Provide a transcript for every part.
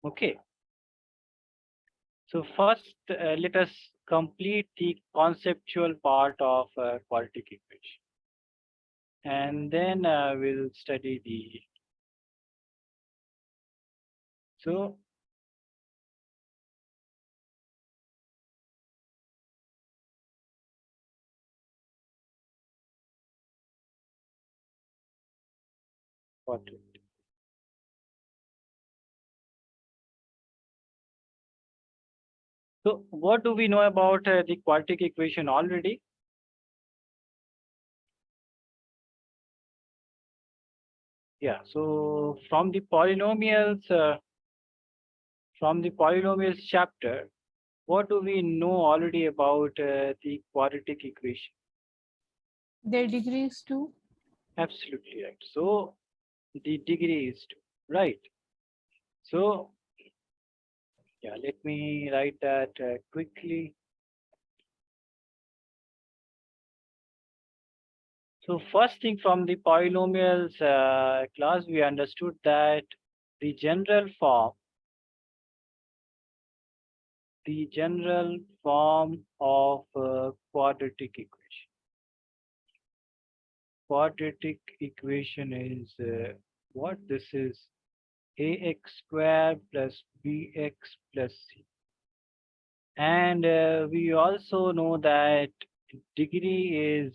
Okay. So first, let us complete the conceptual part of quadratic equation, and then we'll study the. So quadratic. So what do we know about the quadratic equation already? Yeah. So from the polynomials chapter, what do we know already about the quadratic equation? Their degree is 2. Absolutely right. So the degree is 2, right? So yeah, let me write that quickly. So first thing from the polynomials class, we understood that the general form of quadratic equation. Quadratic equation is what? This is ax square plus bx plus c. And we also know that degree is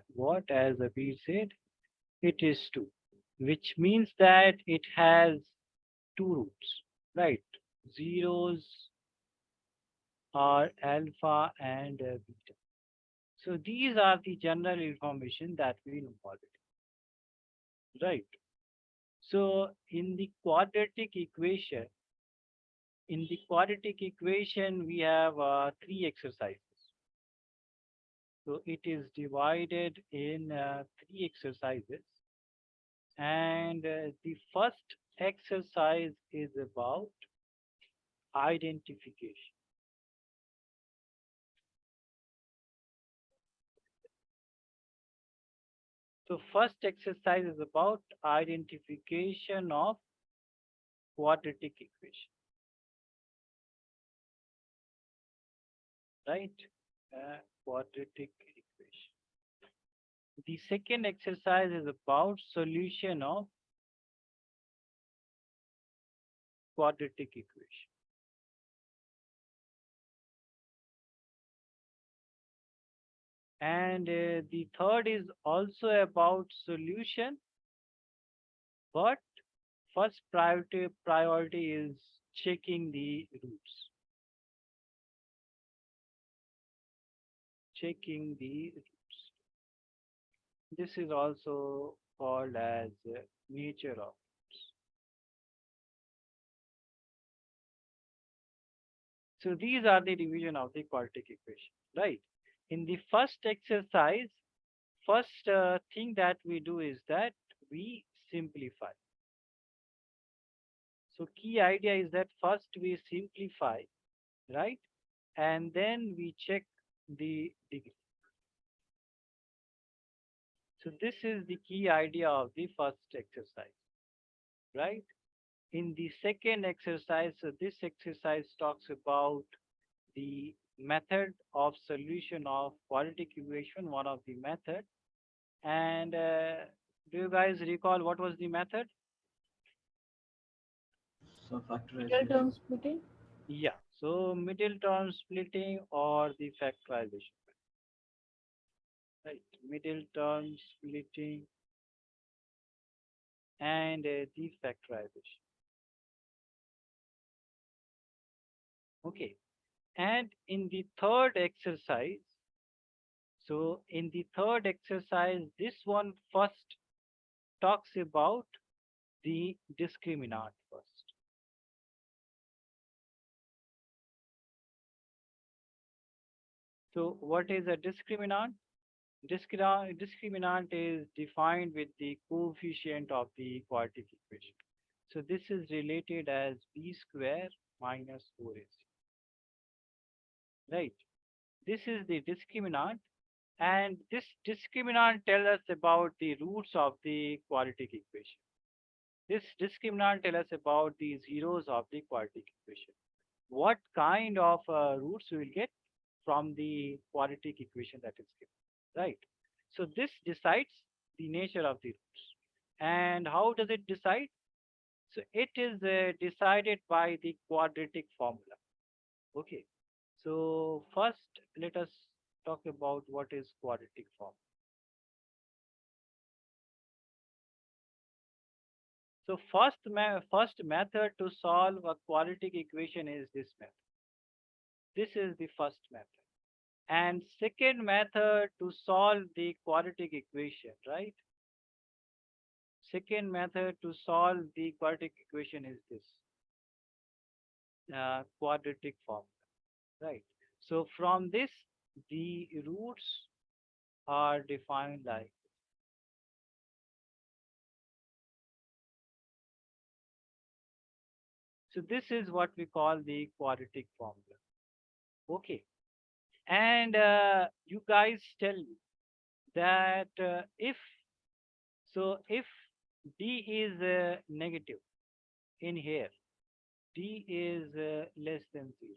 what, as Abir said, it is 2, which means that it has two roots, right? Zeros are alpha and beta. So these are the general information that we know already, right? So in the quadratic equation, we have three exercises. So it is divided in three exercises. And the first exercise is about identification. So first exercise is about identification of quadratic equation, right? Quadratic equation. The second exercise is about solution of quadratic equation. And the third is also about solution, but first priority is checking the roots. Checking the roots. This is also called as nature of roots. So these are the division of the quadratic equation, right? In the first exercise, first thing that we do is that we simplify. So key idea is that first we simplify, right? And then we check the degree. So this is the key idea of the first exercise, right? In the second exercise, so this exercise talks about the method of solution of quadratic equation, one of the method. And do you guys recall what was the method? So Middle factorization. term splitting. Yeah, so middle term splitting or the factorization, right? Middle term splitting and the factorization. Okay, and in the third exercise, so in the third exercise, this one first talks about the discriminant first. So what is a discriminant? Discriminant is defined with the coefficient of the quadratic equation. So this is related as b square minus 4ac, right? This is the discriminant, and this discriminant tells us about the roots of the quadratic equation. This discriminant tells us about the zeros of the quadratic equation. What kind of roots we will get from the quadratic equation that is given, right? So this decides the nature of the roots. And how does it decide? So it is decided by the quadratic formula. Okay. So first, let us talk about what is quadratic formula. So first method to solve a quadratic equation is this method. This is the first method. And second method to solve the quadratic equation, right? Second method to solve the quadratic equation is this quadratic formula, right? So from this, the roots are defined like. So this is what we call the quadratic formula. Okay. And you guys tell me that if d is negative in here, d is less than 0,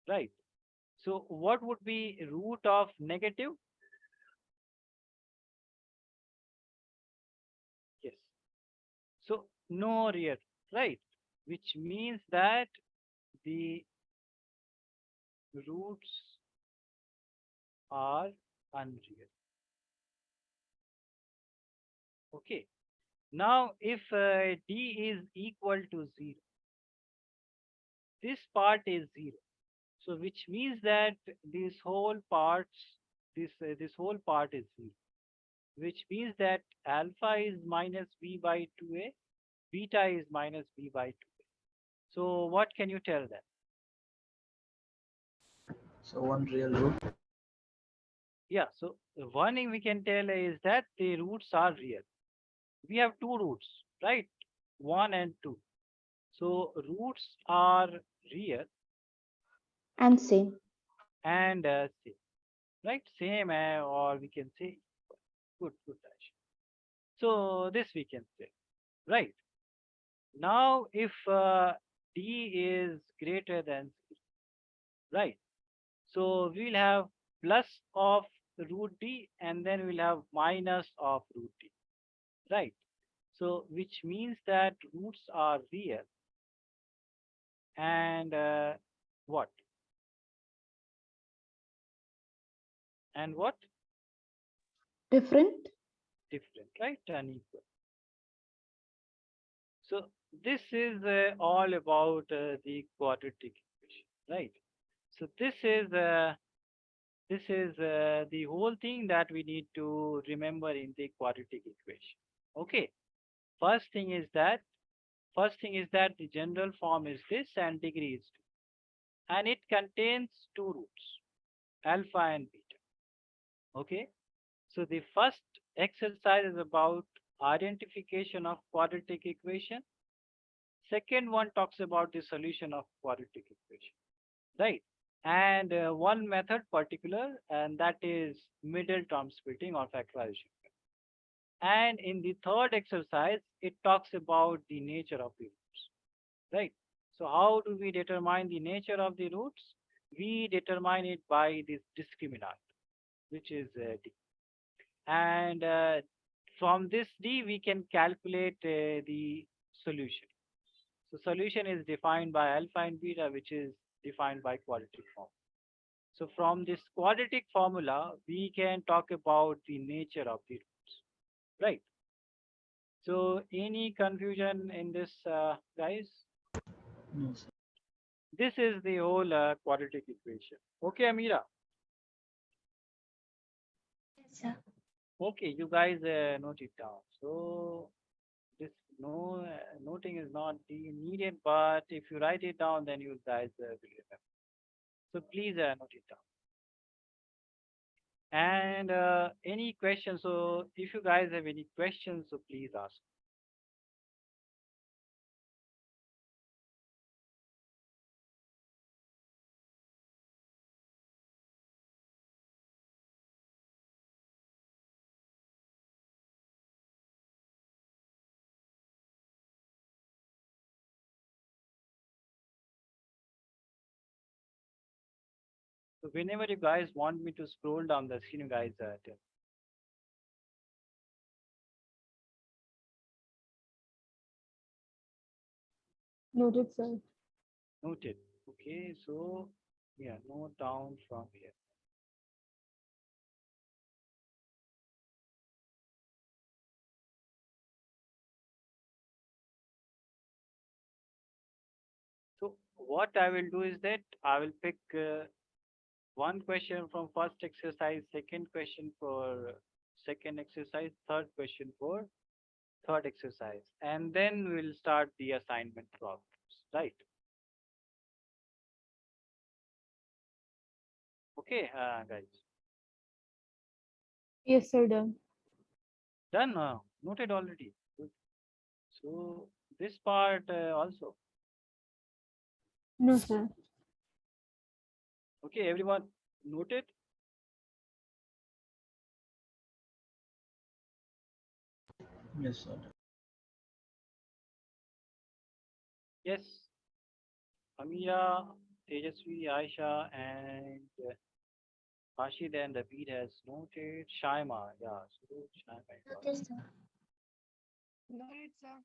right? So what would be root of negative? Yes. So no real, right? Which means that the roots are unreal. Okay. Now if d is equal to 0, this part is 0. So which means that this whole parts, this whole part is 0. Which means that alpha is minus b by 2a, beta is minus b by 2a. So what can you tell them? So one real root. Yeah, so one thing we can tell is that the roots are real. We have two roots, right? 1 and 2. So roots are real and same. and same, right? Same or we can say good, good. Dash. So this we can say, right? Now if d is greater than 0, right? So we'll have plus of root d and then we'll have minus of root d, right? So which means that roots are real and what? And what? Different. Different, right? Unequal. So this is all about the quadratic equation, right? So this is the whole thing that we need to remember in the quadratic equation. Okay. First thing is that the general form is this and degree is 2. And it contains two roots, alpha and beta. Okay. So the first exercise is about identification of quadratic equation. Second one talks about the solution of quadratic equation, right? And one method particular, and that is middle term splitting or factorization. And in the third exercise, it talks about the nature of the roots, right? So how do we determine the nature of the roots? We determine it by this discriminant, which is d. And from this d, we can calculate the solution. So solution is defined by alpha and beta, which is defined by quadratic form. So from this quadratic formula, we can talk about the nature of the roots, right? So any confusion in this, guys? No, sir. This is the whole quadratic equation. Okay, Amira. Yes, sir. Okay, you guys note it down. So this no noting is not needed, but if you write it down, then you guys will remember. So please note it down. And any questions? So if you guys have any questions, so please ask. So whenever you guys want me to scroll down the screen, you guys tell. Noted, sir. Noted. Okay, so yeah, note down from here. So what I will do is that I will pick one question from first exercise, second question for second exercise, third question for third exercise, and then we'll start the assignment problems, right? Okay, guys, Yes, sir, done. done. Noted already. Good. So this part also. No, sir. Okay, everyone noted. Yes, sir. Yes, Amira, Tejasvi, Aisha, and Rashid and David has noted. Shaima, yeah, so Shaima is also. Noted, sir. Noted, sir.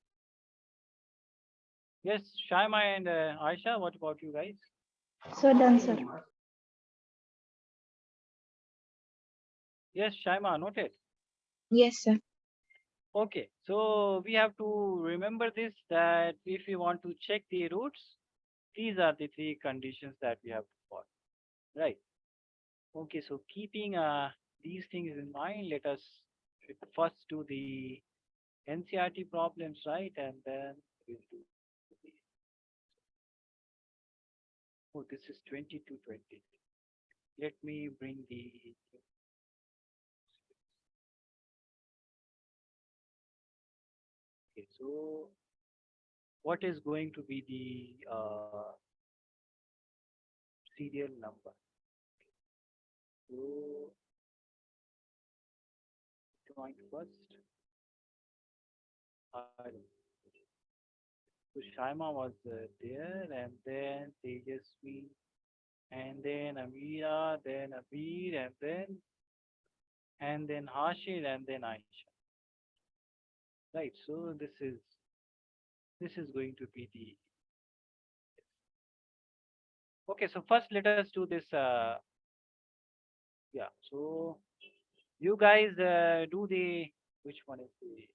Yes, Shaima and Aisha, what about you guys? So done, sir. Yes, Shaima, noted. Yes, sir. Okay, so we have to remember this that if you want to check the roots, these are the three conditions that we have to follow, right? Okay, so keeping these things in mind, let us first do the NCRT problems, right? And then we'll do the, oh, this is 20 to 20. Let me bring the, okay, so what is going to be the serial number? So, going first, so Shaima was there, and then Tejasvi, and then Amira, then Abir, and then Hashir, and then Aisha. Right. So this is going to be the, okay. So first, let us do this. Yeah. So you guys do the, which one is the,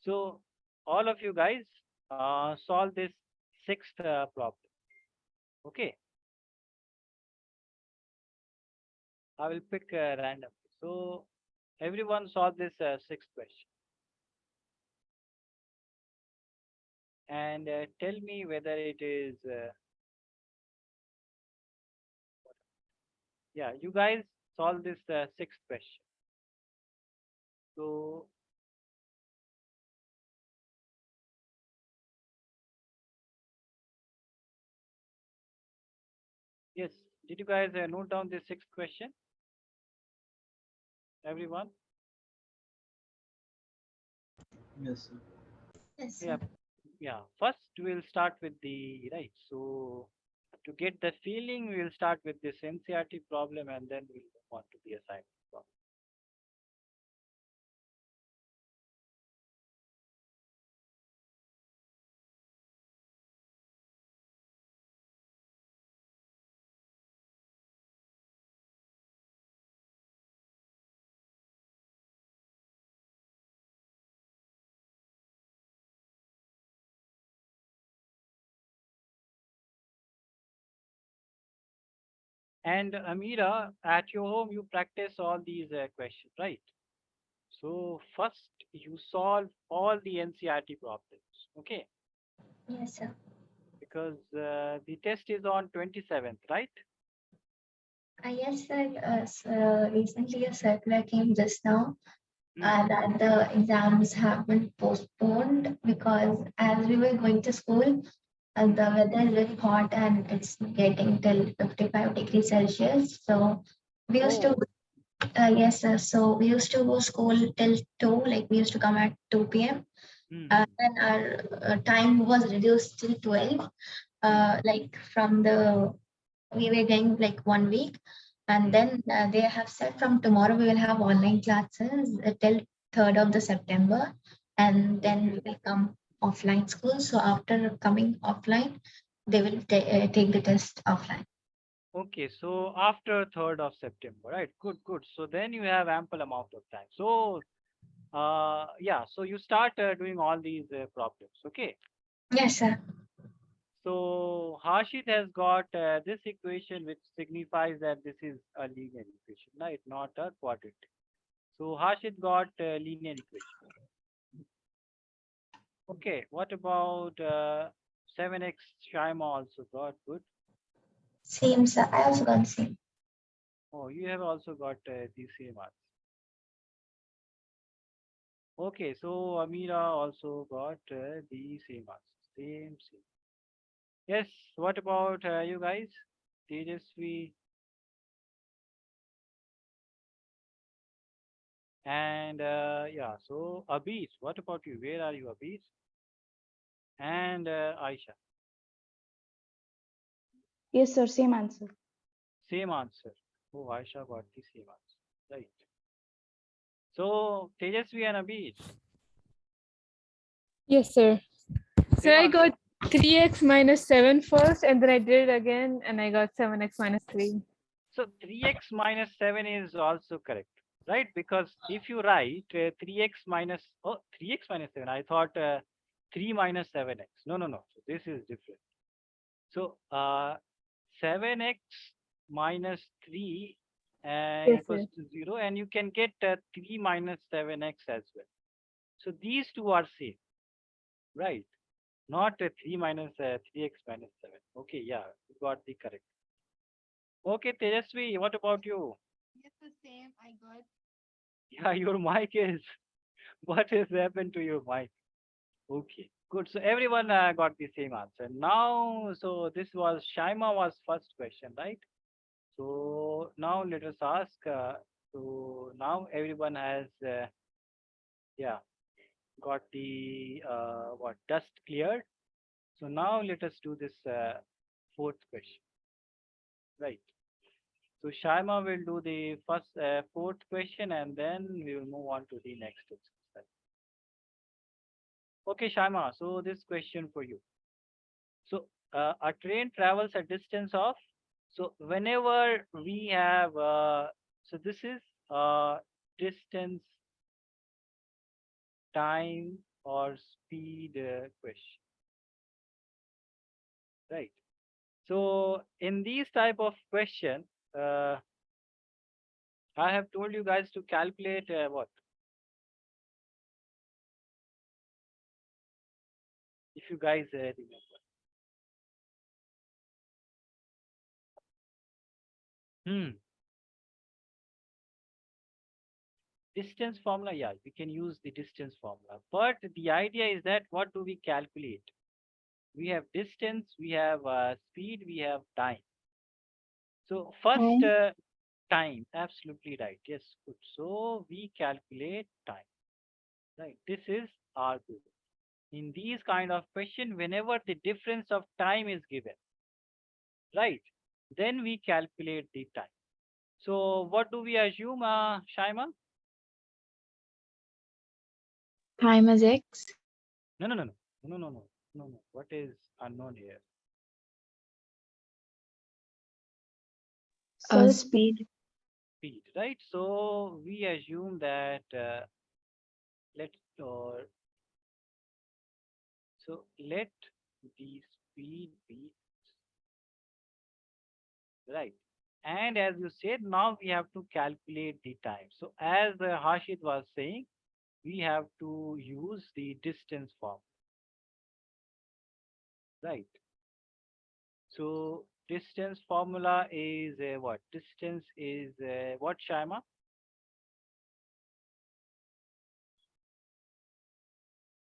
so all of you guys solve this sixth problem. Okay. I will pick randomly. So everyone solve this sixth question and tell me whether it is. Yeah, you guys solve this sixth question. So yes, did you guys note down the sixth question? Everyone? Yes, sir. Yes, Yeah, sir. yeah. First, we'll start with the right. So to get the feeling, we'll start with this NCRT problem and then we'll move on to the assignment problem. And Amira, at your home, you practice all these questions, right? So first, you solve all the NCRT problems, okay? Yes, sir. Because the test is on 27th, right? Yes, sir. Recently a circular came just now Hmm. that the exams have been postponed because as we were going to school, Hmm. the weather is very hot and it's getting till 55 degrees Celsius. So we used to, Oh. yes, sir. So we used to go school till 2, like we used to come at 2 p.m. Hmm. Then our time was reduced till 12, Hmm. like from the we were going like 1 week, and then they have said from tomorrow we will have online classes till 3rd of the September, and then we will come offline school. So after coming offline, they will take the test offline. Okay, so after 3rd of September, right? Good, good. So then you have ample amount of time. So, yeah, so you start doing all these problems. Okay. Yes, sir. So Harshit has got this equation, which signifies that this is a linear equation, right? Not a quadratic. So Harshit got linear equation. Okay, what about 7x? Shaima also got good. Same, sir. I also got same. Oh, you have also got the same answer. Okay, so Amira also got the same answer. Same, same. Yes, what about you guys? Tejasvi and yeah, so Abis, what about you? Where are you, Abis? And Aisha, Yes, sir. Same answer. same answer. Oh, Aisha got the same answer. Right. So Tejasvi and Abis, Yes, sir. So same I answer. got 3x minus 7 first, and then I did it again, and I got 7x minus 3. So 3x minus 7 is also correct, right? Because if you write 3x minus, oh, 3x minus 7, I thought 3 minus 7x. No, no, no. So this is different. So 7x minus 3 Yes, equals sir. to 0, and you can get 3 minus 7x as well. So these two are same, right? Not 3 minus 3x minus 7. Okay, yeah, you got the correct. Okay, Tejasvi, what about you? Yes, the same. I got. Yeah, your mic is. What has happened to your mic? Okay, good. So everyone got the same answer. Now, so this was Shaima was first question, right? So now let us ask. So now everyone has, yeah, got the what dust cleared. So now let us do this fourth question, right? So Shaima will do the first fourth question, and then we will move on to the next exercise. Okay, Shaima. So this question for you. So a train travels a distance of. So whenever we have, so this is distance, time, or speed question, right? So in these type of question, uh, I have told you guys to calculate what? If you guys remember. Hmm. Distance formula, yeah, we can use the distance formula. But the idea is that what do we calculate? We have distance, we have speed, we have time. So first, Time. time, absolutely right. Yes, good. So we calculate time, right? This is our goal. In these kind of question, whenever the difference of time is given, right, then we calculate the time. So what do we assume, Shaima? Time is x. No, no, no, no, no, no, no, no, no. What is unknown here? So Speed. Speed, right? So we assume that let's or so let the speed be right. And as you said, now we have to calculate the time. So as Harshit was saying, we have to use the distance form, right? So distance formula is what? Distance is what, Shaima?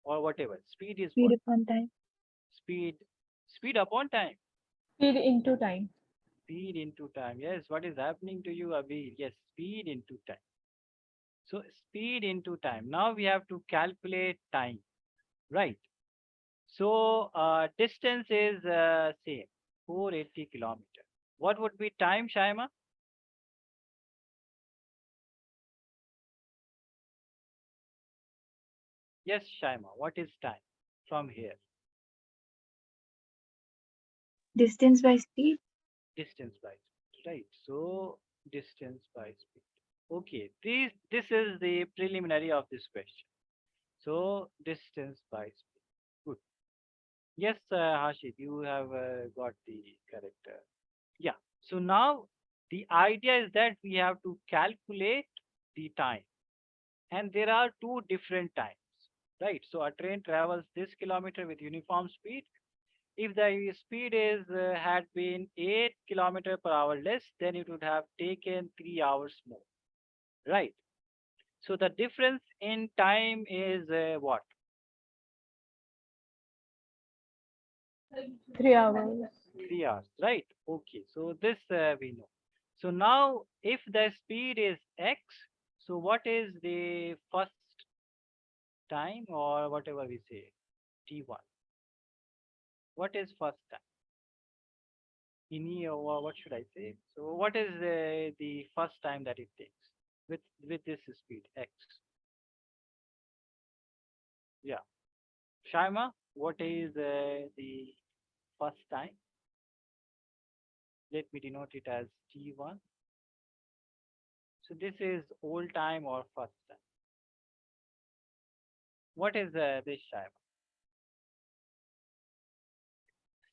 Or whatever. Speed is Speed what? upon time. Speed, speed upon time. speed into time. Speed into time. Yes, what is happening to you, Abhi? Yes, speed into time. So speed into time. Now we have to calculate time, right? So distance is same, 480 kilometer. What would be time, Shaima? Yes, Shaima, what is time from here? Distance by speed. Distance by speed, right? So distance by speed. Okay, this is the preliminary of this question. So distance by speed. Good. Yes, Hashid, you have got the correct. Yeah. So now the idea is that we have to calculate the time, and there are two different times, right? So a train travels this kilometer with uniform speed. If the speed is had been 8 kilometer per hour less, then it would have taken 3 hours more, right? So the difference in time is what? 3 hours. 3 hours, right? Okay, so this we know. So now, if the speed is x, so what is the first time or whatever we say, t1? What is first time? Or what should I say? So what is the first time that it takes with this speed x? Yeah, Shaima, what is the first time? Let me denote it as t1. So this is old time or first time. What is this, Shaima?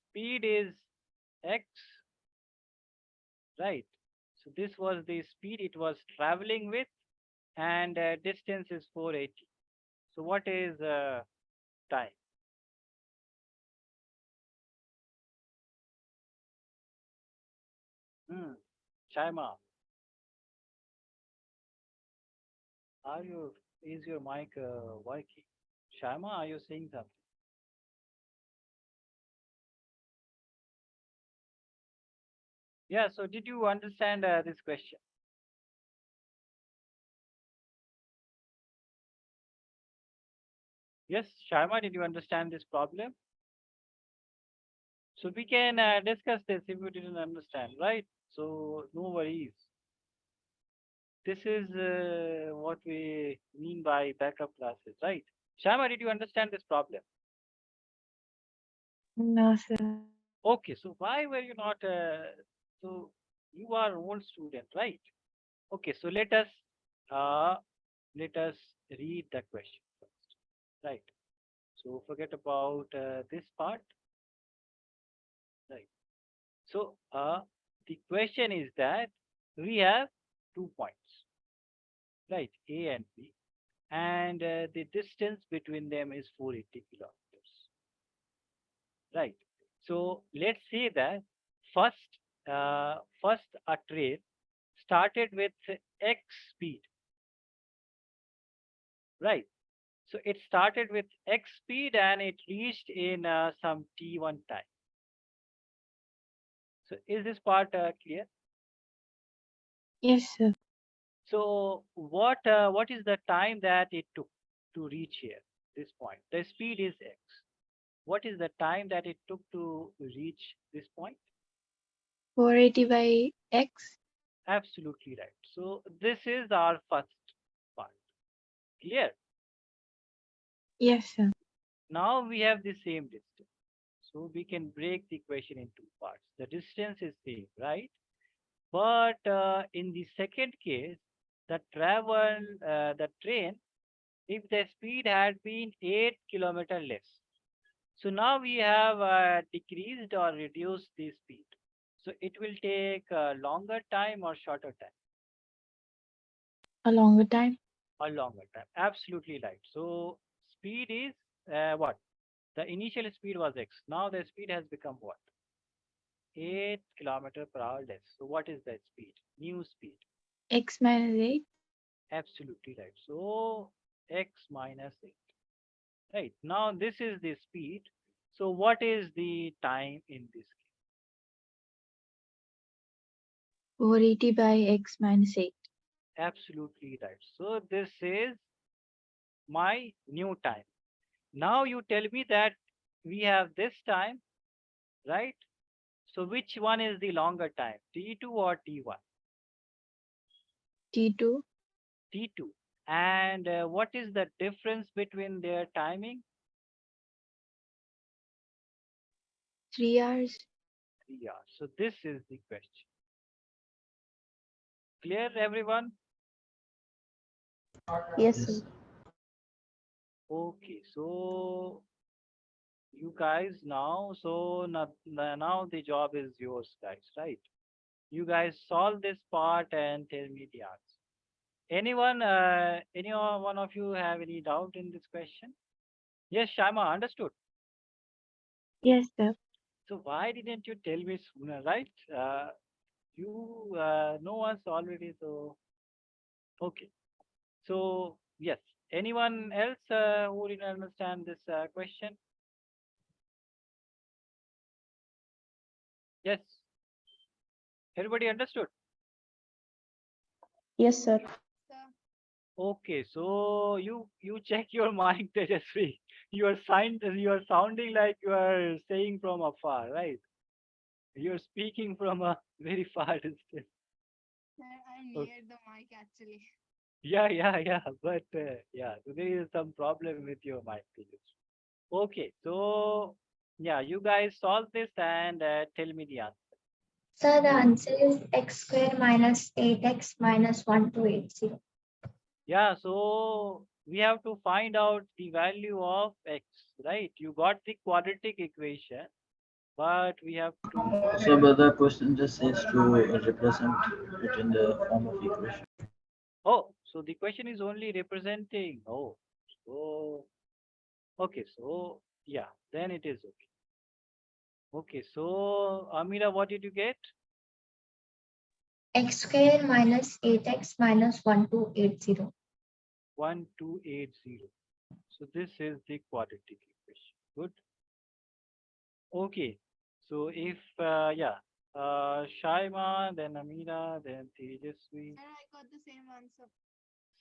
Speed is x, right? So this was the speed it was traveling with, and distance is 480. So what is time? Hmm. Shaima, are you is your mic working? Shaima, are you saying something? Yeah. So did you understand this question? Yes, Shaima, did you understand this problem? So we can discuss this if you didn't understand, right? So no worries. This is what we mean by backup classes, right? Shama, did you understand this problem? No, sir. Okay, so why were you not? So you are old student, right? Okay, so uh, let us read the question first, right? So forget about this part, right? So the question is that we have 2 points, right? A and B, and the distance between them is 480 kilometers, right? So let's say that first, first a train started with x speed, right? So it started with x speed and it reached in some t1 time. So is this part clear? Yes, sir. So what is the time that it took to reach here, this point? The speed is x. What is the time that it took to reach this point? 480 by x. Absolutely right. So this is our first part. Clear? Yes, sir. Now we have the same distance. So we can break the equation in two parts. The distance is same, right? But in the second case, the train, if the speed had been 8 kilometer less. So now we have decreased or reduced the speed. So it will take a longer time or shorter time? A longer time. A longer time. Absolutely right. So speed is what? The initial speed was x. Now the speed has become what? 8 kilometer per hour less. So what is the speed? New speed. X minus 8. Absolutely right. So x minus 8. Right. Now this is the speed. So what is the time in this case? 480 by x minus 8. Absolutely right. So this is my new time. Now you tell me that we have this time, right? So which one is the longer time, T2 or T1? T2, T2. And what is the difference between their timing? 3 hours. 3 hours. So this is the question. Clear, everyone? Yes, Yes, sir. sir. Okay, so you guys now, so now the job is yours, guys, right? You guys solve this part and tell me the answer. Any one of you have any doubt in this question? Yes, Shama, understood. Yes, sir. So why didn't you tell me sooner, right? You know us already, so okay. So yes, anyone else who didn't understand this question? Yes, everybody understood. Yes, sir. Okay, so you check your mic, Tejasvi. You are sounding like you are saying from afar, right? You're speaking from a very far distance. I'm Okay. near the mic actually. Yeah. But yeah, so there is some problem with your mic, Tejasvi. Okay, so yeah, you guys solve this and tell me the answer. So the answer is x square minus 8x minus 1280. Yeah, so we have to find out the value of x, right? You got the quadratic equation, but we have to. So, but the question just says to represent it in the form of equation. Oh, so the question is only representing. Oh, so okay, so yeah, then it is okay. Okay, so Amira, what did you get? X square minus 8x minus 1280. 1280. So this is the quadratic equation. Good. Okay. So if yeah, Shaima, then Amira, then Tejasvi. And I got the same answer.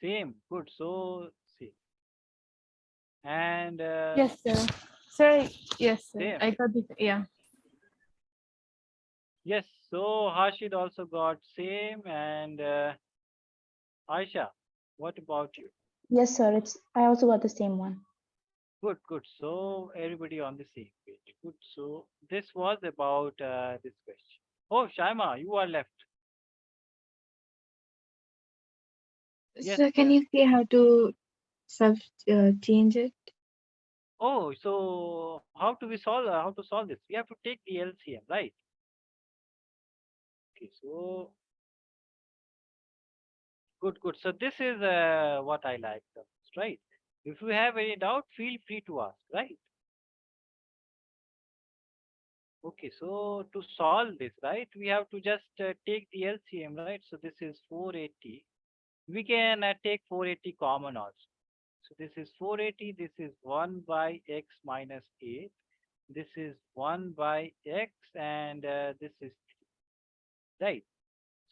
Same. Good. So see. And Yes, sir. Sir, yes, sir. same. I got the yeah. Yes. So Harshid also got same. And Aisha, what about you? Yes, sir. I also got the same one. Good. So everybody on the same page. Good. So this was about this question. Oh, Shaima, you are left. Yes. Sir, can you see how to sub change it? Oh, so how to solve this? We have to take the LCM, right? Okay. So good. So this is what I like the most, right? If you have any doubt, feel free to ask, right? Okay, so to solve this, right, we have to just take the LCM, right? So this is 480. We can take 480 common also. So this is 480. This is 1 by x minus 8. This is 1 by x, and this is 3, right?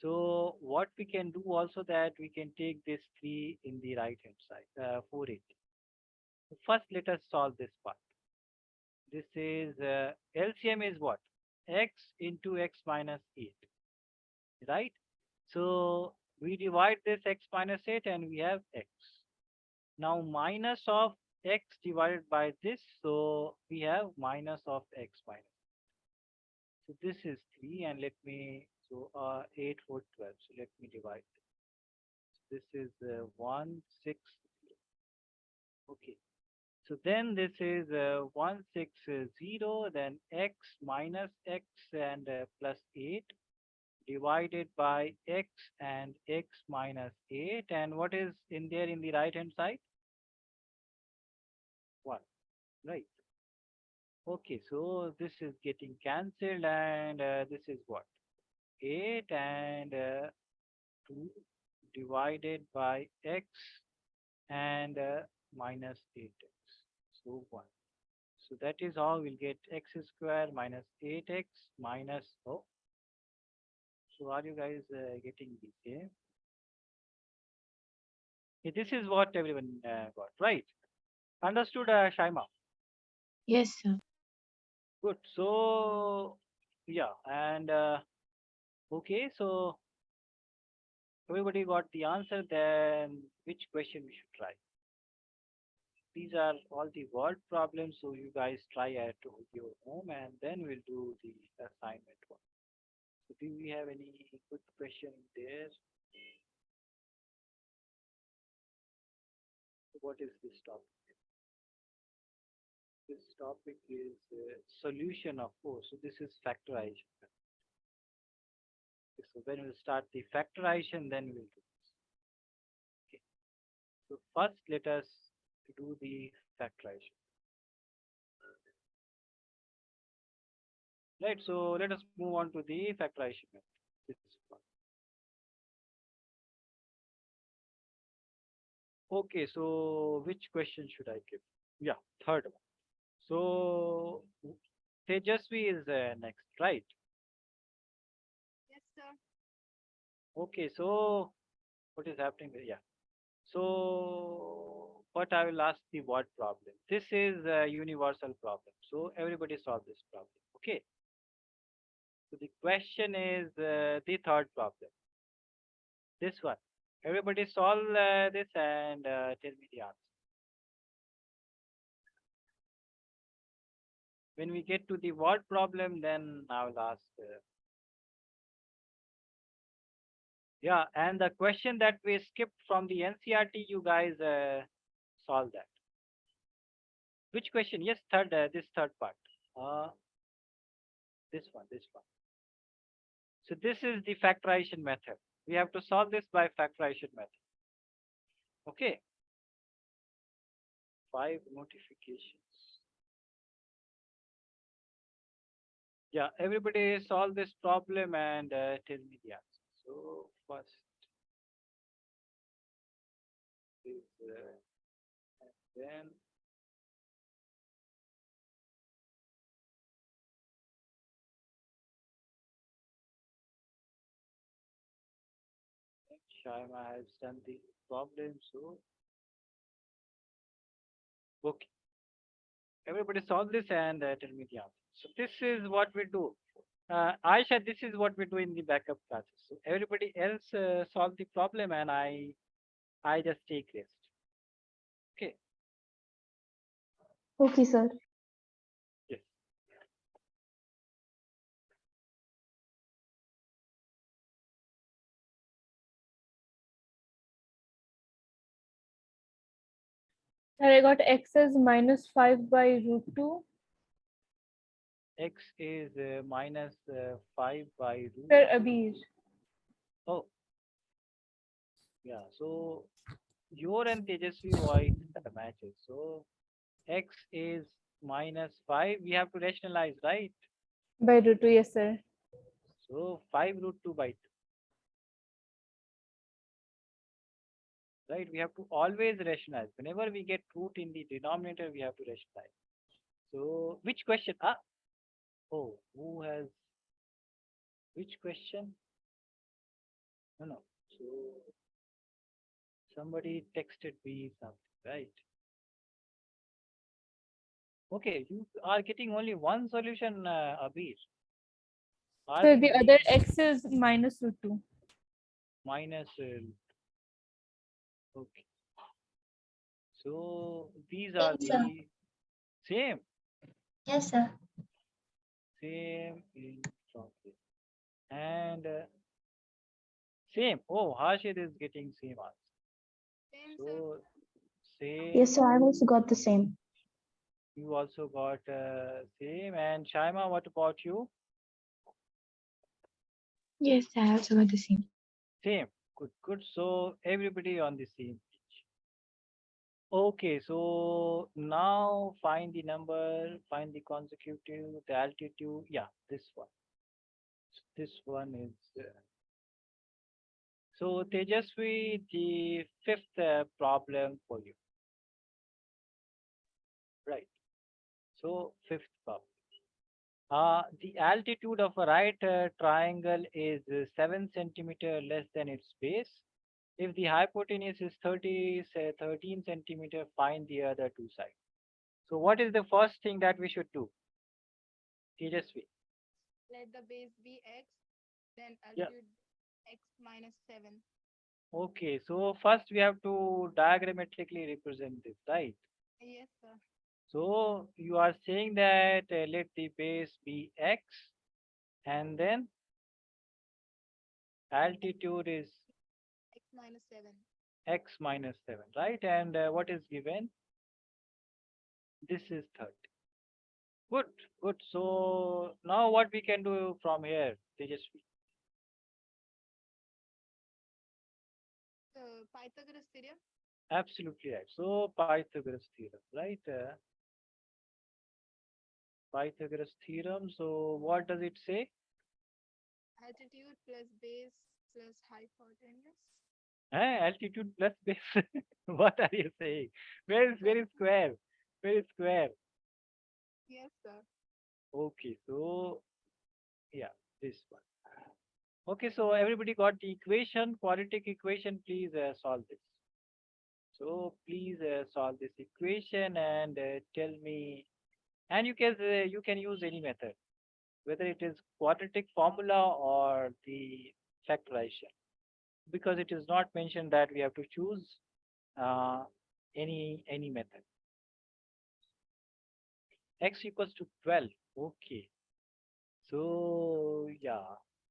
So what we can do also that we can take this 3 in the right hand side, 480. So first, let us solve this part. This is LCM is what? X into x minus 8, right? So we divide this x minus 8 and we have x. Now minus of x divided by this, so we have minus of x minus. So this is 3 and let me, so 8 for 12. So let me divide this. This is 160. Okay. So then this is 160, then x minus x and plus 8 divided by x and x minus 8. And what is in there in the right hand side? 1, right? Okay, so this is getting cancelled and this is what? 8 and 2 divided by x and minus 8x. So 1. So that is how we'll get x square minus 8x minus, oh, so are you guys getting the same? Okay, this is what everyone got, right? Understood, Shaima? Yes, sir. Good. So Yeah, and okay, so everybody got the answer. Then which question we should try? These are all the word problems, so you guys try at your home, and then we'll do the assignment one. So do we have any good question there? What is this topic? This topic is solution of course. So this is factorization. So when we'll start the factorization, then we'll do this. Okay. So first, let us do the factorization. Right. So let us move on to the factorization method. This one. Okay. So which question should I give? Yeah, third one. So Tejasvi is next, right? Yes, sir. Okay. So what is happening there? Yeah. So, but I will ask the word problem. This is a universal problem. So everybody solve this problem. Okay. So the question is the third problem. This one. Everybody solve this and tell me the answer. When we get to the word problem, then I will ask. Yeah, and the question that we skipped from the NCRT, you guys solve that. Which question? Yes, third. This third part. Uh, this one. This one. So this is the factorization method. We have to solve this by factorization method. Okay. 5 notifications. Yeah, everybody solve this problem and tell me the answer. So first is and then Shaima has done the problem. So okay, everybody solve this and tell me the answer. So this is what we do. Aisha, this is what we do in the backup classes. So everybody else solve the problem and I just take rest. Okay. Okay, sir. Yes. And I got x as -5 by root 2. X is minus 5 by root. Sir, Abir. Oh, yeah. So your and Tejasvi voice matches. So X is minus 5. We have to rationalize, right? By root 2, yes, sir. So 5 root 2 by 2. Right? We have to always rationalize. Whenever we get root in the denominator, we have to rationalize. So which question? Ah, oh, who has which question? No, no. So somebody texted me something, right? Okay, you are getting only one solution, Abir. Are So we the getting other x is minus root 2. minus? Okay. So these are Same, sir. the same, Yes, sir. same in chocolate. And same. Oh, Harshit is getting same answer. Same, sir. So same. Yes, sir. I've also got the same. You also got same. And Shaima, what about you? Yes, I also got the same. Same. Good, good. So everybody on the same page. Okay, so now find the number, find the consecutive, the altitude. Yeah, this one. This one is so Tejasvi, the fifth problem for you, right? So fifth problem. The altitude of a right triangle is 7 centimeter less than its base. If the hypotenuse is 30, say 13 centimeter, find the other two sides. So what is the first thing that we should do? Tejasvi. Let the base be x, then Yeah. altitude x minus 7. Okay, so first we have to diagrammatically represent this, right? Yes, sir. So you are saying that let the base be x and then altitude is X minus 7. x minus 7, right? And what is given? This is 30. Good, good. So now what we can do from here, Tejasvi? Pythagoras theorem. Absolutely right. So Pythagoras theorem, right? Pythagoras theorem. So what does it say? Altitude plus base plus hypotenuse. Altitude plus base. What are you saying? Where is square? Where is square? Yes, sir. Okay, so yeah, this one. Okay, so everybody got the equation, quadratic equation. Please solve this. So please solve this equation and tell me. And you can use any method, whether it is quadratic formula or the factorization, because it is not mentioned that we have to choose uh, any method. X equals to 12. Okay. So yeah,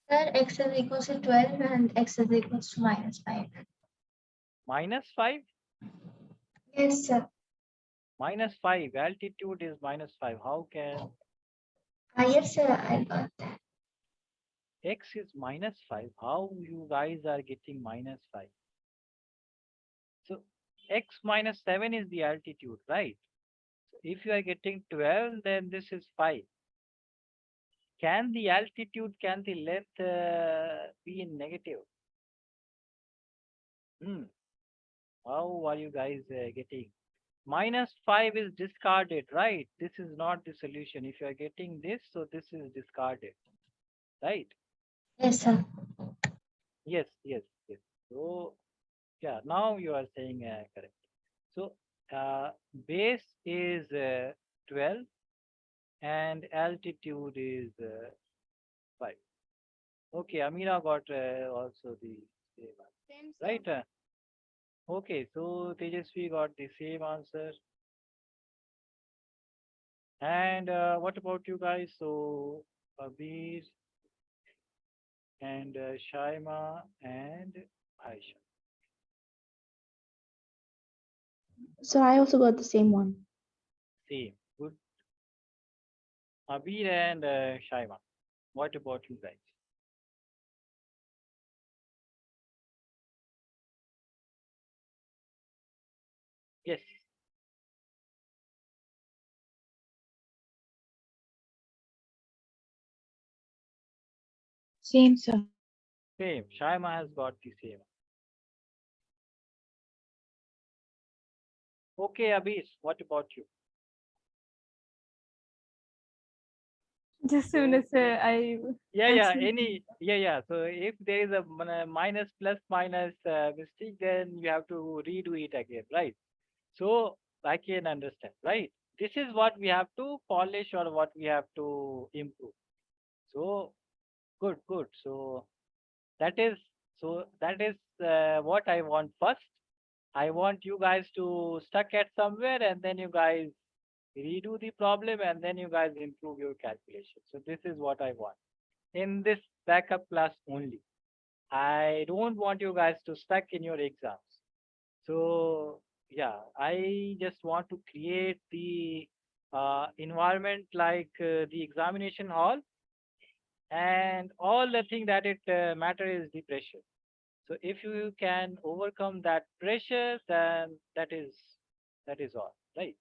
Sir, x is equals to 12 and x is equals to minus 5. -5. Yes, sir. -5. Altitude is -5. How can Yes, sir, I got that. X is -5? How you guys are getting -5? So X minus 7 is the altitude, right? So if you are getting 12, then this is 5. Can the altitude, can the length be in negative? Hmm. How are you guys getting? -5 is discarded, right? This is not the solution. If you are getting this, so this is discarded, right? Yes, sir. Yes, yes, yes. So yeah, now you are saying correct. So base is 12 and altitude is 5. Okay, Amira got also the same answer, Same, sir. right? Okay, so Tejasvi got the same answer. And what about you guys? So Abir and Shaima and Aisha. So I also got the same one. Same. Good. Abir and Shaima. What about you guys? Yes. Same, sir. Same. Shaima has got the same. Okay, Abir, what about you? Just a minute, sir. Yeah, Actually- yeah. So if there is a minus plus minus mistake, then you have to redo it again, right? So I can understand, right? This is what we have to polish or what we have to improve. So good, good. That is so that is what I want first. I want you guys to stuck at somewhere and then you guys redo the problem and then you guys improve your calculation. So this is what I want in this backup class only. I don't want you guys to stuck in your exams. So yeah, I just want to create the environment like the examination hall, and all the thing that it matter is the pressure. So if you can overcome that pressure, then that is all, right?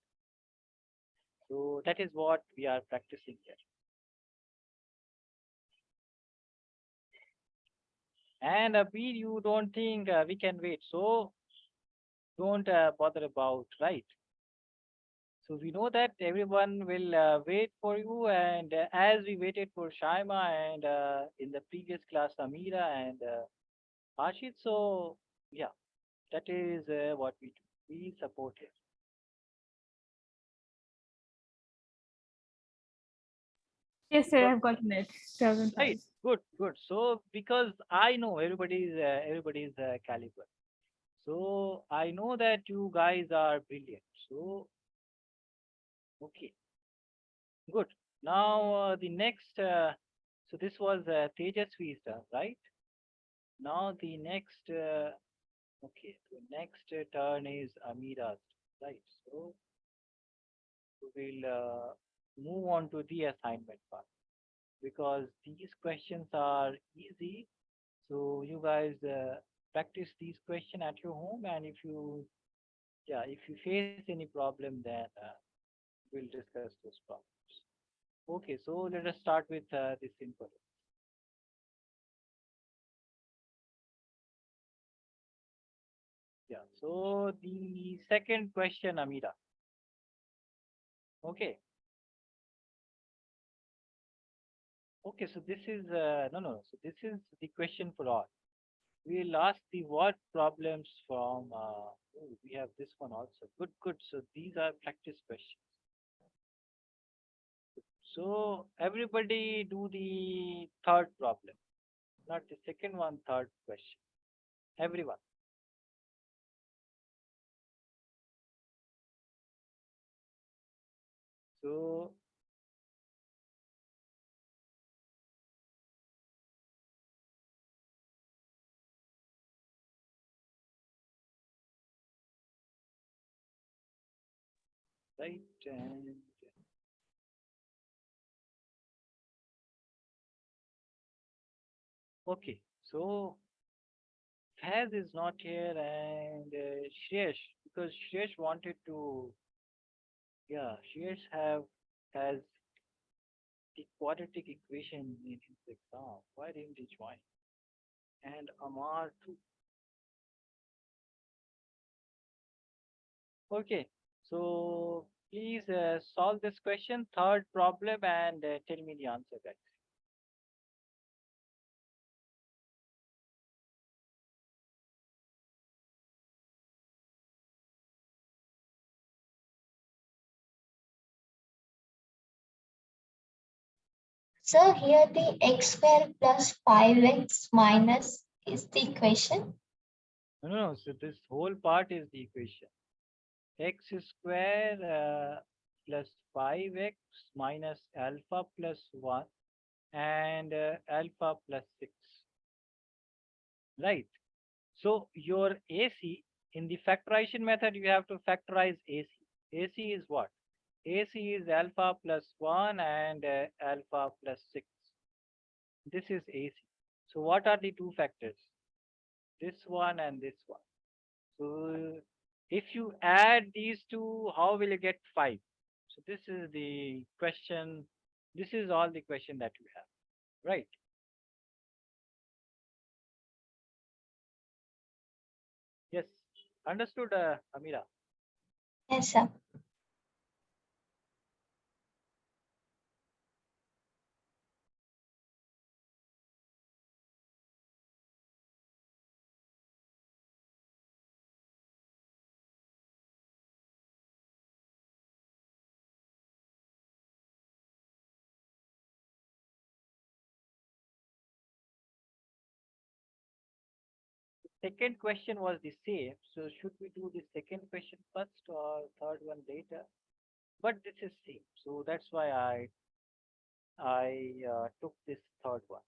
So that is what we are practicing here. And Abir, you don't think we can wait, so don't bother about, right? So we know that everyone will wait for you, and as we waited for Shaima and in the previous class, Amira and Ashit. So yeah, that is what we do. We support it. Yes, sir. I've gotten it. 2005. Right. Good. Good. So because I know everybody's caliber. So I know that you guys are brilliant. So okay. Good. Now the next. So this was Tejasvi sir, right? Now the next. Okay. The next turn is Amira's, right? So we'll move on to the assignment part because these questions are easy. So you guys practice these questions at your home, and if you face any problem, then we'll discuss those problems. Okay, so let us start with the simple. Yeah. So the second question, Amira. Okay. Okay. So this is no. So this is the question for all. We'll ask the what problems from. Oh, we have this one also. Good. Good. So these are practice questions. So everybody do the third problem, not the second one, third question. Everyone. So right and okay. So Faz is not here and Shreyash because Shreyash wanted to Shreyash has the quadratic equation in his exam. Why didn't he join? And Amar too. Okay. So please solve this question, third problem, and tell me the answer, guys. So here the x square plus 5x minus is the equation. No. So this whole part is the equation. X square plus 5x minus alpha plus 1 and alpha plus 6. Right. So your AC in the factorization method, you have to factorize AC. AC is what? AC is alpha plus 1 and alpha plus 6. This is AC. So what are the two factors? This one and this one. So if you add these two, how will you get 5? So this is the question. This is all the question that you have, right? Yes. Understood, Amira? Yes, sir. Second question was the same. So should we do the second question first or third one later? But this is same. So that's why I took this third one.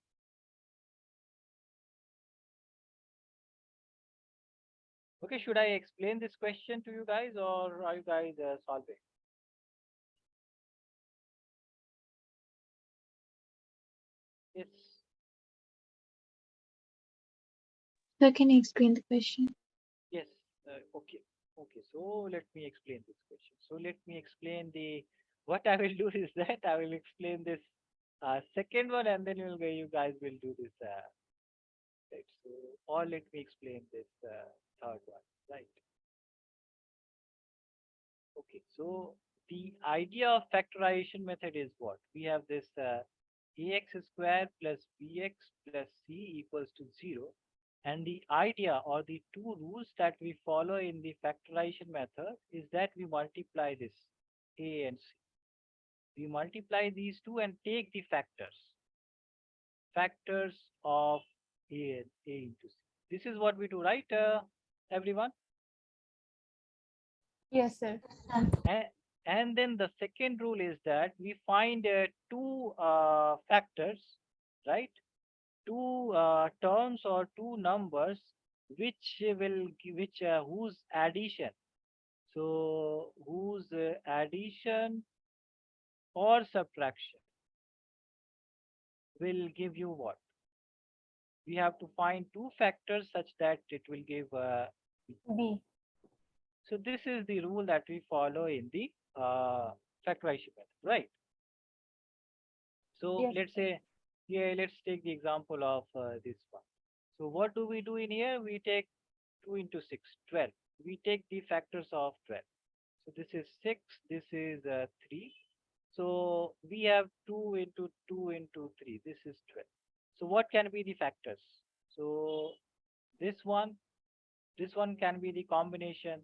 Okay, should I explain this question to you guys or are you guys solving? It's So can you explain the question? yes. Okay. Okay. So let me explain this question. So let me explain the what I will do is that I will explain this second one and then you guys will do this right. So or let me explain this third one. Right. Okay. So the idea of factorization method is what? We have this ax square plus bx plus c equals to 0. And the idea or the two rules that we follow in the factorization method is that we multiply this a and c. We multiply these two and take the factors of A into C. This is what we do, right, everyone? Yes, sir. And, and then the second rule is that we find two factors, right? Two terms or two numbers which whose addition. So whose addition or subtraction will give you what? We have to find two factors such that it will give B. so this is the rule that we follow in the factorization method, right? So Yes. let's say, yeah, let's take the example of this one. So what do we do in here? We take 2 into 6, 12. We take the factors of 12. So this is 6, this is 3. So we have 2 into 2 into 3. This is 12. So what can be the factors? So this one, this one can be the combination.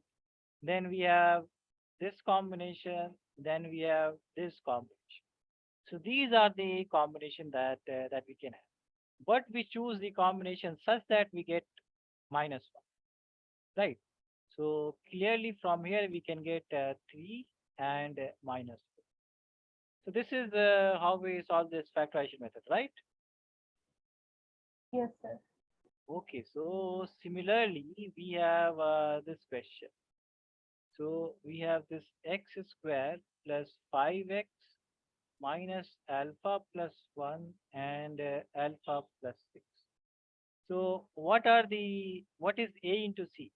Then we have this combination. Then we have this combination. So these are the combination that we can have. But we choose the combination such that we get -1, right? So clearly from here we can get 3 and -4. So this is how we solve this factorization method, right? Yes, sir. Okay, so similarly we have this question. So we have this x square plus 5x minus alpha plus 1 and alpha plus 6. So what is A into C?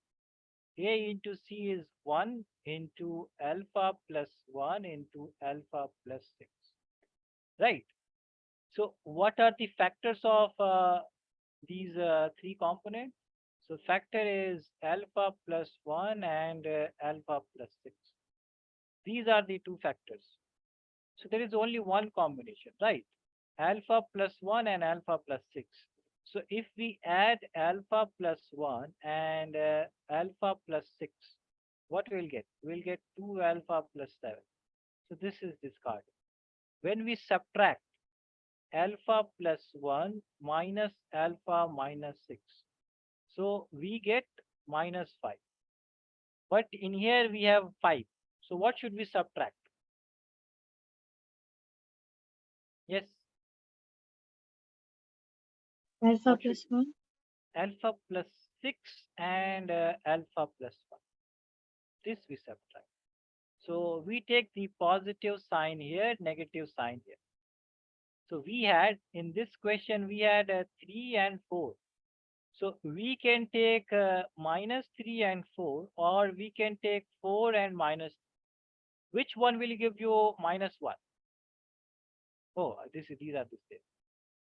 A into C is 1 into alpha plus 1 into alpha plus 6. Right. So what are the factors of these three components? So factor is alpha plus 1 and alpha plus 6. These are the two factors. So there is only one combination, right? Alpha plus 1 and alpha plus 6. So if we add alpha plus 1 and alpha plus 6, what we'll get? We'll get 2 alpha plus 7. So this is discarded. When we subtract alpha plus 1 minus alpha minus 6, so we get -5. But in here we have 5. So what should we subtract? Yes, Alpha what should plus 1. alpha plus 6 and alpha plus 1. This we subtract. So we take the positive sign here, negative sign here. So we had in this question, we had 3 and 4. So we can take -3 and 4, or we can take 4 and -. Which one will give you -1? Oh, these are the same.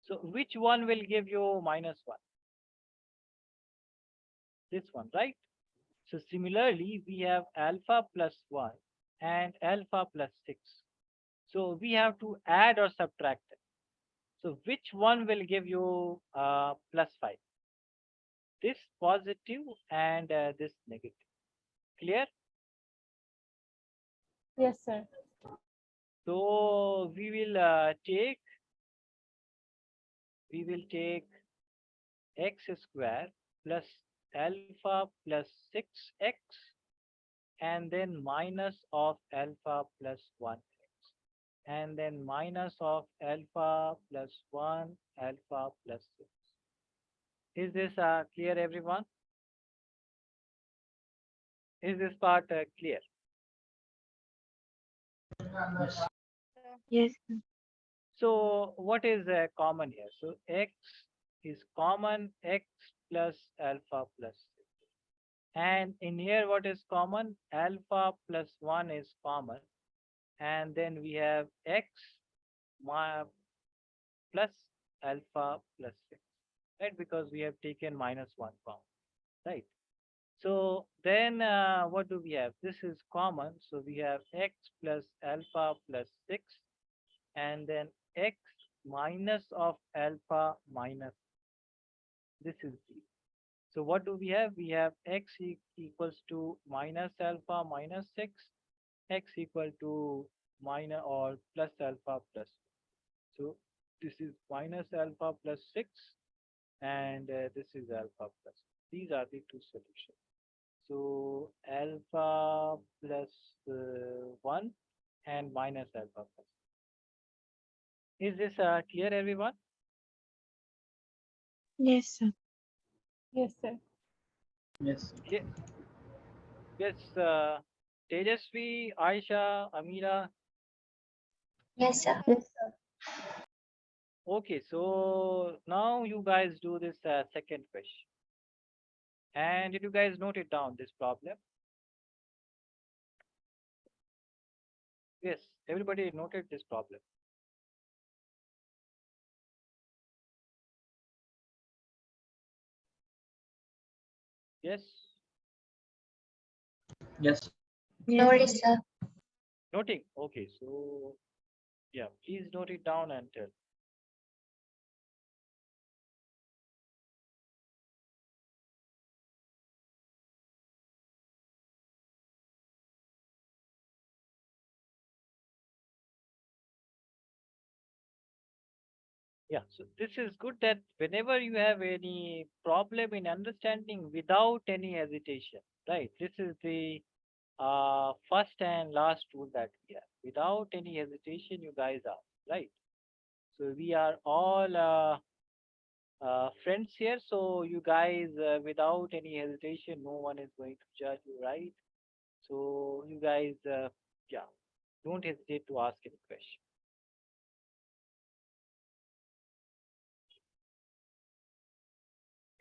So which one will give you -1? This one, right? So similarly, we have alpha plus 1 and alpha plus 6. So we have to add or subtract it. So which one will give you +5? This positive and this negative. Clear? Yes, sir. So we will take x square plus alpha plus 6x and then minus of alpha plus 1x and then minus of alpha plus 1 alpha plus 6. Is this clear, everyone? Is this part clear? Yes. Yes. So what is common here? So x is common, x plus alpha plus 6. And in here what is common? Alpha plus 1 is common. And then we have x plus alpha plus 6, right? Because we have taken -1 common, right? So then what do we have? This is common. So we have x plus alpha plus 6 and then x minus of alpha minus. This is 0. So what do we have? We have x equals to minus alpha minus 6, x equal to minus or plus alpha plus. So this is minus alpha plus 6 and this is alpha plus. These are the two solutions. So alpha plus 1 and minus alpha plus. Is this clear, everyone? Yes, sir. Yes, sir. Yes. Yes. Yes. Tejasvi, Aisha, Amira. Yes, sir. Okay, so now you guys do this second question. And did you guys note it down, this problem? Yes, everybody noted this problem. Yes, Yes. No worries, sir. noting. Okay, so yeah, please note it down and tell. Yeah, so this is good that whenever you have any problem in understanding without any hesitation, right? This is the first and last rule that we have. Without any hesitation, you guys are, right? So we are all friends here. So you guys, without any hesitation, no one is going to judge you, right? So you guys, yeah, don't hesitate to ask any question.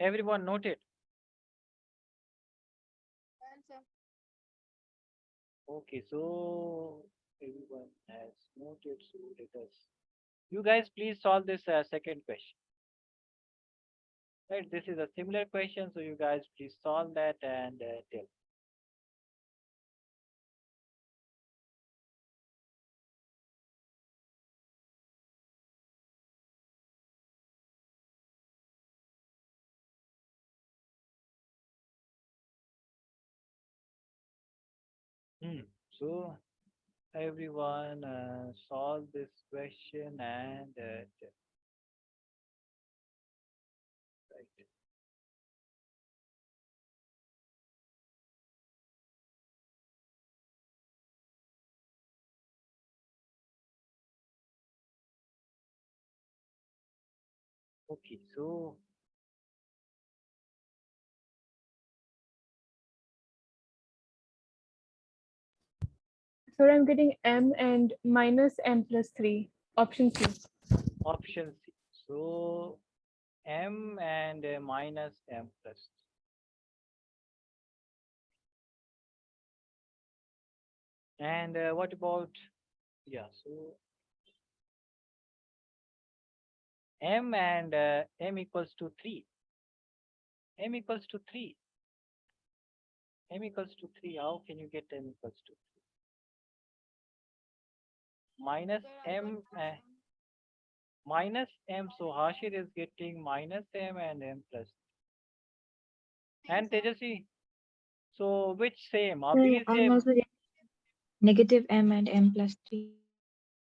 Everyone noted. And sir. Okay, so everyone has noted. So let us. You guys, please solve this second question. Right, this is a similar question. So you guys, please solve that and tell. So everyone solve this question and tell. Right. Okay, so So I'm getting m and minus m plus 3. Option C. option C. So m and minus m plus. And what about, yeah, so m and m equals to 3. M equals to 3. M equals to 3. How can you get m equals to 3? Minus Sir, I got m, minus m. So Hashir is getting minus m and m plus. same, And sir. Tejasvi, so which same? Sir, Abhi I'm is also getting negative m and m plus 3.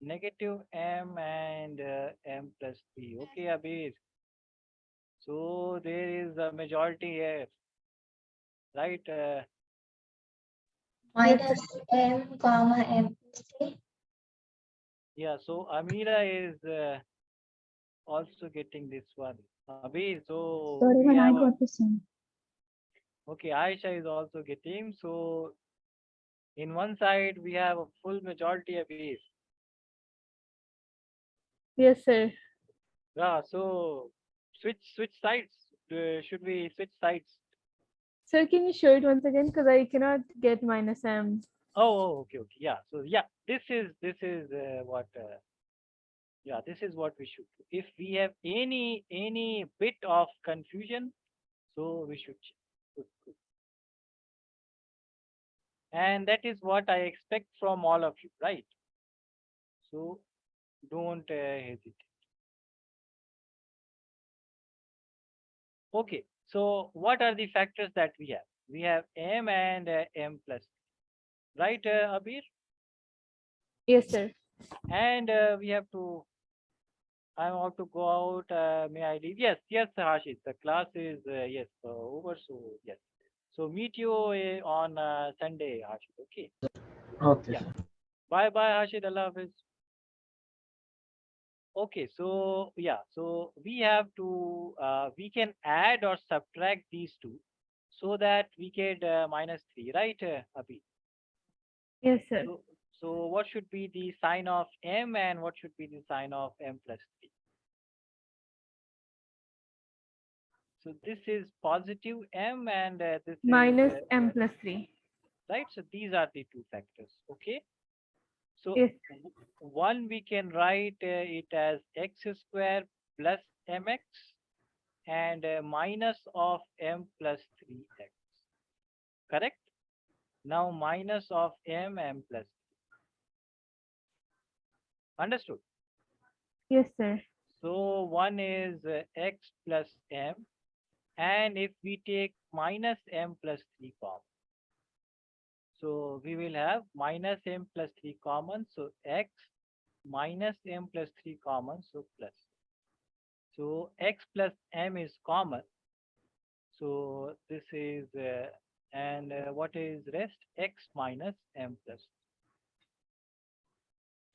negative m and m plus 3. Okay, Abhi. So there is a majority here, right? Minus m comma m plus 3. Yeah, so Amira is also getting this one. Abhi, so Sir, we even I have a, got the same. okay, Aisha is also getting. So in one side we have a full majority Abhi. Yes, sir. Yeah, so switch sides. Should we switch sides? Sir, can you show it once again? Because I cannot get minus m. Okay, okay. Yeah. So yeah, this is what yeah, this is what we should do. If we have any bit of confusion, so we should check. Good, good. And that is what I expect from all of you, right? So don't hesitate. Okay. So what are the factors that we have? We have m and m plus, right, Abir? Yes, sir. And we have to, I'm about to go out. May I leave? Yes, yes, Hashid. The class is, yes, over. So, yes. So, meet you on Sunday, Hashid. Okay. Okay, Yeah. sir. Bye bye, Hashid. Allah Hafiz. Okay. So, yeah. So, we have to, we can add or subtract these two so that we get minus 3, right, Abhi? Yes, sir. So, what should be the sign of m and what should be the sign of m plus 3? So this is positive m and this is Minus m plus 3. right. So these are the two factors. Okay. So Yes. one we can write it as x square plus mx and minus of m plus 3x. Correct. Now minus of m plus 3. Understood. Yes, sir. So one is x plus m, and if we take minus m plus 3 common, so we will have minus m plus 3 common. So x minus m plus 3 common. So plus. So x plus m is common. So this is, and what is rest? X minus m plus